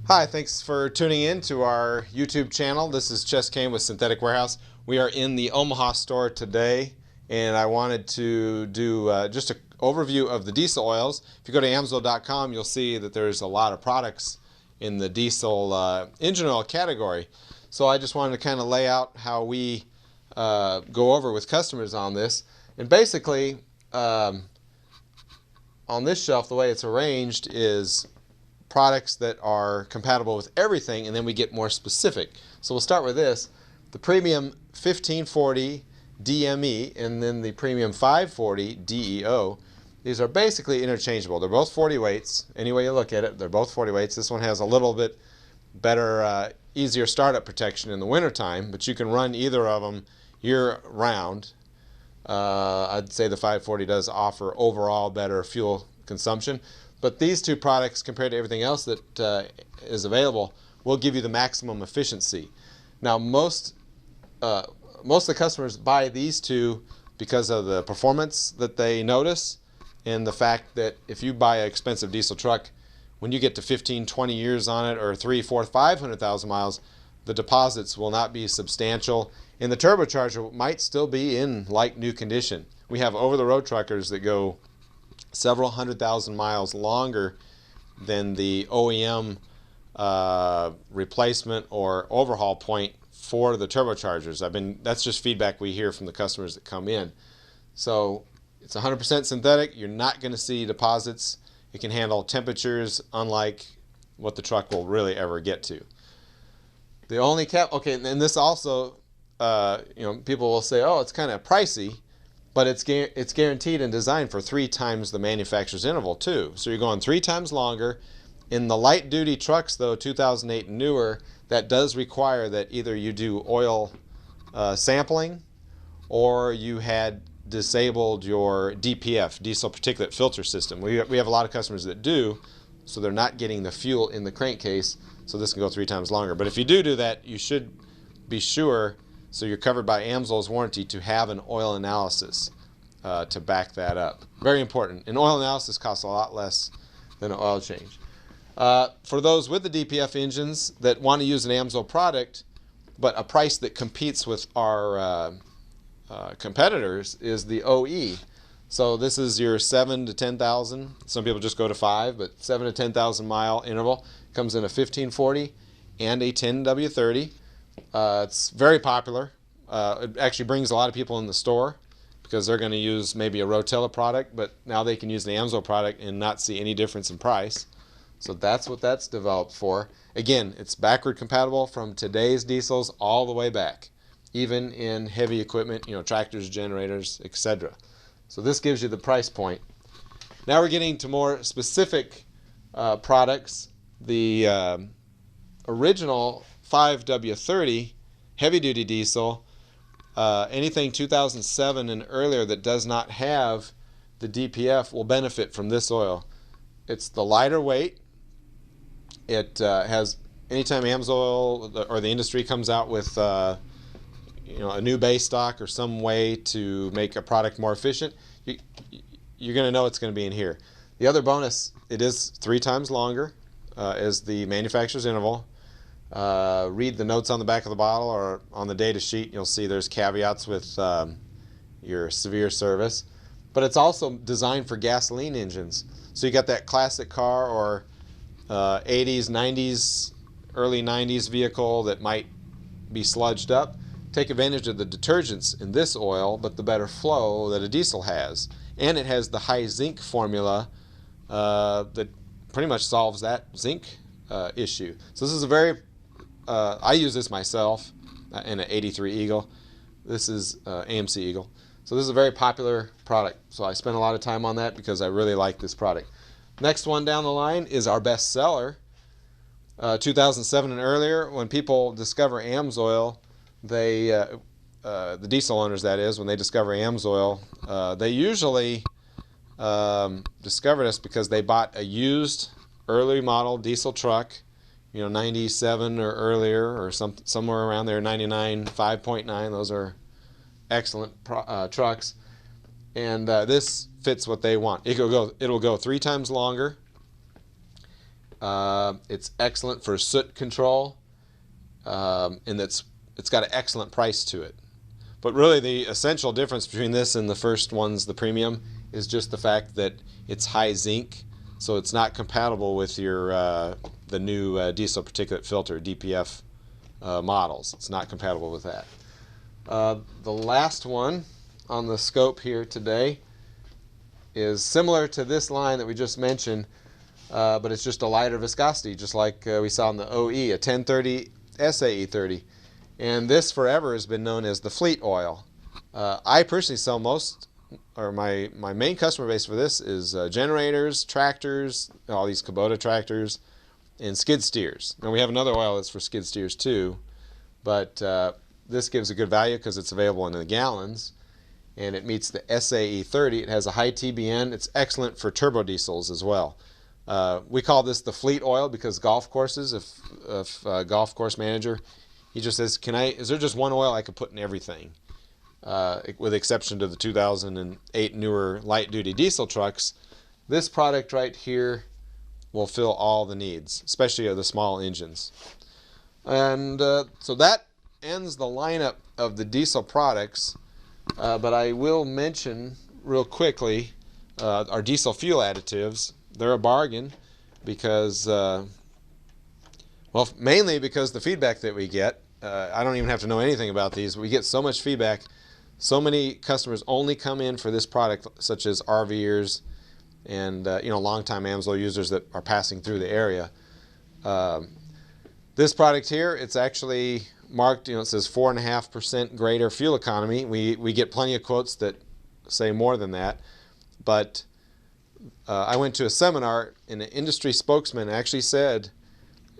Hi, thanks for tuning in to our YouTube channel. This is Chess Kane with Synthetic Warehouse. We are in the Omaha store today, and I wanted to do just an overview of the diesel oils. If you go to AMSOIL.com, you'll see that there's a lot of products in the diesel engine oil category. So I just wanted to kind of lay out how we go over with customers on this. And basically, on this shelf, the way it's arranged is products that are compatible with everything, and then we get more specific. So we'll start with this, the premium 1540 DME and then the premium 540 DEO. These are basically interchangeable. They're both 40 weights. Any way you look at it, they're both 40 weights. This one has a little bit better, easier startup protection in the wintertime, but you can run either of them year round. I'd say the 540 does offer overall better fuel consumption. But these two products, compared to everything else that is available, will give you the maximum efficiency. Now, most of the customers buy these two because of the performance that they notice, and the fact that if you buy an expensive diesel truck, when you get to 15, 20 years on it, or 3, 4, 500,000 miles, the deposits will not be substantial, and the turbocharger might still be in like new condition. We have over-the-road truckers that go several 100,000 miles longer than the OEM replacement or overhaul point for the turbochargers. That's just feedback we hear from the customers that come in. So it's 100% synthetic. You're not going to see deposits. It can handle temperatures unlike what the truck will really ever get to. The only okay, and this also, people will say, oh, it's kind of pricey. But it's guaranteed and designed for 3 times the manufacturer's interval too. So you're going 3 times longer. In the light duty trucks though, 2008 and newer, that does require that either you do oil sampling or you had disabled your DPF, diesel particulate filter system. We have a lot of customers that do, so they're not getting the fuel in the crankcase, so this can go 3 times longer. But if you do that, you should be sure, so you're covered by AMSOIL's warranty, to have an oil analysis to back that up. Very important. An oil analysis costs a lot less than an oil change. For those with the DPF engines that want to use an AMSOIL product, but a price that competes with our competitors, is the OE. So this is your 7 to 10,000. Some people just go to 5, but 7 to 10,000 mile interval. Comes in a 1540 and a 10W30. It's very popular. It actually brings a lot of people in the store because they're going to use maybe a Rotella product, but now they can use the AMSOIL product and not see any difference in price. So that's what that's developed for. Again, it's backward compatible from today's diesels all the way back, even in heavy equipment, tractors, generators, etc. So this gives you the price point. Now we're getting to more specific products. The original 5W30 heavy-duty diesel, anything 2007 and earlier that does not have the DPF will benefit from this oil. It's the lighter weight. It has, anytime AMSOIL or the industry comes out with a new base stock or some way to make a product more efficient, you're going to know it's going to be in here. The other bonus, it is 3 times longer as the manufacturer's interval. Read the notes on the back of the bottle or on the data sheet. You'll see there's caveats with your severe service. But it's also designed for gasoline engines. So you got that classic car or 80s, 90s, early 90s vehicle that might be sludged up. Take advantage of the detergents in this oil, but the better flow that a diesel has. And it has the high-zinc formula that pretty much solves that zinc issue. So this is a very I use this myself in an 83 Eagle. This is AMC Eagle. So this is a very popular product. So I spend a lot of time on that because I really like this product. Next one down the line is our best seller. 2007 and earlier, when people discover AMSOIL, the diesel owners that is, when they discover AMSOIL, they usually discovered us because they bought a used early model diesel truck, 97 or earlier, or somewhere around there, 99, 5.9. Those are excellent trucks, and this fits what they want. It'll go 3 times longer. It's excellent for soot control, and it's got an excellent price to it. But really the essential difference between this and the first ones, the premium, is just the fact that it's high zinc, so it's not compatible with your the new diesel particulate filter DPF models. It's not compatible with that. The last one on the scope here today is similar to this line that we just mentioned, but it's just a lighter viscosity, just like we saw in the OE, a 1030 SAE30. And this forever has been known as the fleet oil. I personally sell my main customer base for this is generators, tractors, all these Kubota tractors, and skid steers. Now we have another oil that's for skid steers too, but this gives a good value because it's available in the gallons, and it meets the SAE30. It has a high TBN. It's excellent for turbo diesels as well. We call this the fleet oil because golf courses, if a golf course manager, he just says, is there just one oil I could put in everything? With the exception to the 2008 newer light-duty diesel trucks, this product right here will fill all the needs, especially the small engines. And so that ends the lineup of the diesel products, but I will mention real quickly our diesel fuel additives. They're a bargain because, well, mainly because the feedback that we get. I don't even have to know anything about these. We get so much feedback. So many customers only come in for this product, such as RVers and longtime AMSOIL users that are passing through the area. This product here, it's actually marked, it says 4.5% greater fuel economy. We get plenty of quotes that say more than that, but I went to a seminar and an industry spokesman actually said,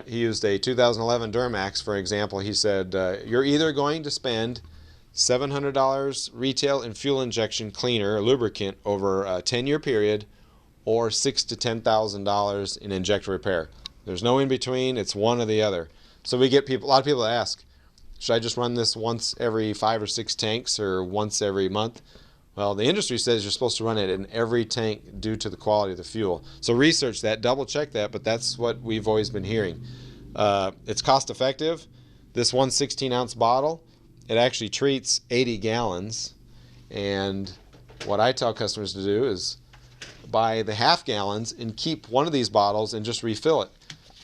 he used a 2011 Duramax for example. He said, you're either going to spend $700 retail in fuel injection cleaner or lubricant over a 10-year period, or $6,000 to $10,000 in injector repair. There's no in between. It's one or the other. So we get a lot of people that ask, should I just run this once every 5 or 6 tanks or once every month? Well, the industry says you're supposed to run it in every tank due to the quality of the fuel. So research that, double check that, but that's what we've always been hearing. It's cost effective. This one 16-ounce bottle, it actually treats 80 gallons. And what I tell customers to do is buy the half gallons and keep one of these bottles and just refill it.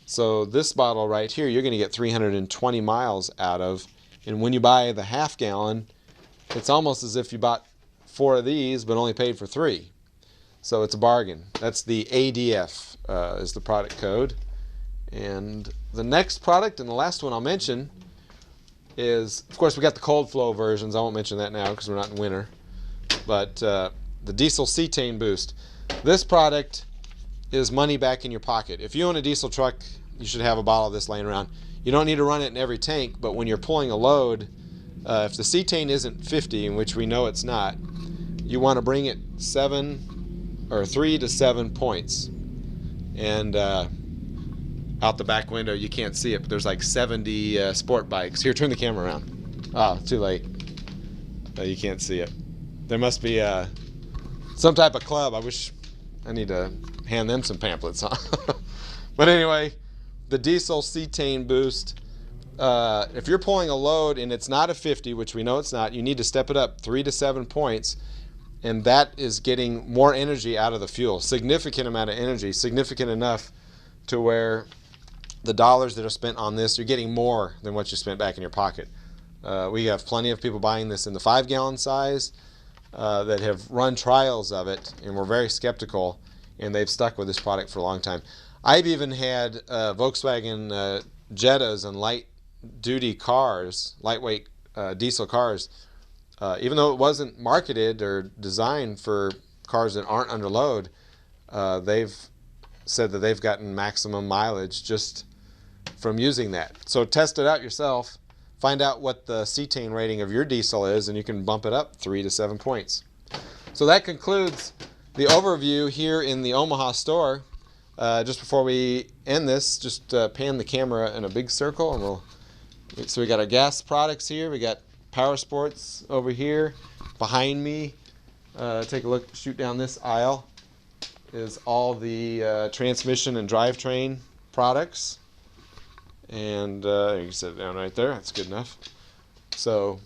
So this bottle right here, you're going to get 320 miles out of. And when you buy the half gallon, it's almost as if you bought 4 of these but only paid for 3. So it's a bargain. That's the ADF is the product code. And the next product, and the last one I'll mention, is, of course, we got the cold flow versions. I won't mention that now because we're not in winter. But the diesel cetane boost. This product is money back in your pocket. If you own a diesel truck, you should have a bottle of this laying around. You don't need to run it in every tank, but when you're pulling a load, if the cetane isn't 50, in which we know it's not, you want to bring it 3 to 7 points. And out the back window, you can't see it, but there's like 70 sport bikes. Here, turn the camera around. Oh, too late. You can't see it. There must be some type of club. I need to hand them some pamphlets, huh? But anyway, the diesel cetane boost. If you're pulling a load and it's not a 50, which we know it's not, you need to step it up 3 to 7 points, and that is getting more energy out of the fuel. Significant amount of energy, significant enough to where the dollars that are spent on this, you're getting more than what you spent back in your pocket. We have plenty of people buying this in the 5-gallon size that have run trials of it, and we're very skeptical, and they've stuck with this product for a long time. I've even had Volkswagen Jettas and light-duty cars, lightweight diesel cars, even though it wasn't marketed or designed for cars that aren't under load, they've said that they've gotten maximum mileage just from using that. So test it out yourself. Find out what the cetane rating of your diesel is, and you can bump it up 3 to 7 points. So that concludes the overview here in the Omaha store. Just before we end this, just pan the camera in a big circle, and so we got our gas products here. We got Power Sports over here. Behind me, take a look, shoot down this aisle, is all the transmission and drivetrain products. And you can set it down right there. That's good enough. So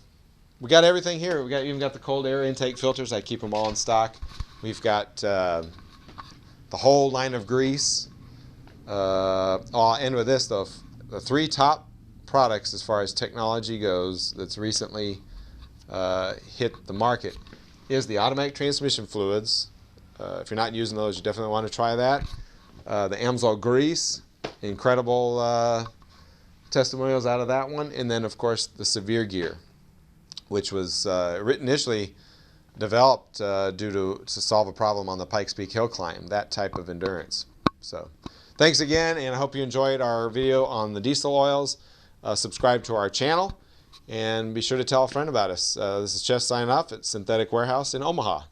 we got everything here. We even got the cold air intake filters. I keep them all in stock. We've got the whole line of grease. I'll end with this though. The 3 top products as far as technology goes that's recently hit the market is the automatic transmission fluids. If you're not using those, you definitely want to try that. The AMSOIL grease, incredible testimonials out of that one. And then of course the severe gear, which was initially developed to solve a problem on the Pikes Peak Hill climb, that type of endurance. So thanks again, and I hope you enjoyed our video on the diesel oils. Subscribe to our channel and be sure to tell a friend about us. This is Chess signing off at Synthetic Warehouse in Omaha.